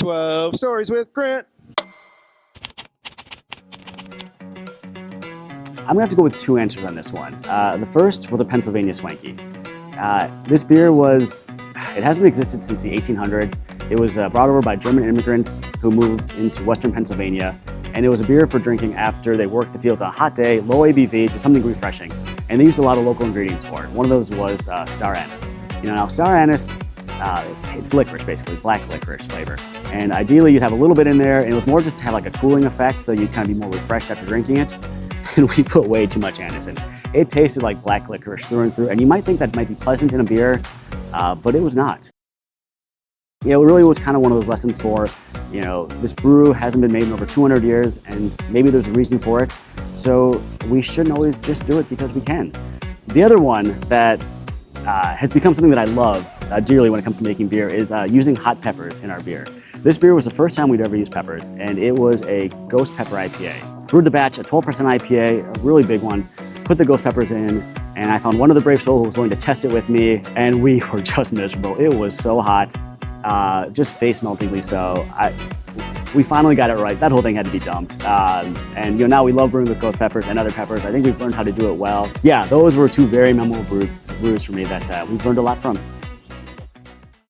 12 Stories with Grant. I'm gonna have to go with two answers on this one. The first was a Pennsylvania Swanky. This beer it hasn't existed since the 1800s. It was brought over by German immigrants who moved into Western Pennsylvania. And it was a beer for drinking after they worked the fields on a hot day, low ABV, just something refreshing. And they used a lot of local ingredients for it. One of those was star anise. Now star anise, it's licorice basically, black licorice flavor. And ideally you'd have a little bit in there, and it was more just to have like a cooling effect so you'd kind of be more refreshed after drinking it. And we put way too much anise in. It tasted like black licorice through and through, and you might think that might be pleasant in a beer, but it was not. It really was kind of one of those lessons for, this brew hasn't been made in over 200 years, and maybe there's a reason for it. So we shouldn't always just do it because we can. The other one that has become something that I love dearly when it comes to making beer is using hot peppers in our beer. This beer was the first time we'd ever used peppers, and it was a ghost pepper IPA. Brewed the batch, a 12% IPA, a really big one, put the ghost peppers in, and I found one of the brave souls who was willing to test it with me, and we were just miserable. It was so hot, just face-meltingly so. We finally got it right. That whole thing had to be dumped. And now we love brewing with ghost peppers and other peppers. I think we've learned how to do it well. Yeah, those were two very memorable brews for me that we've learned a lot from.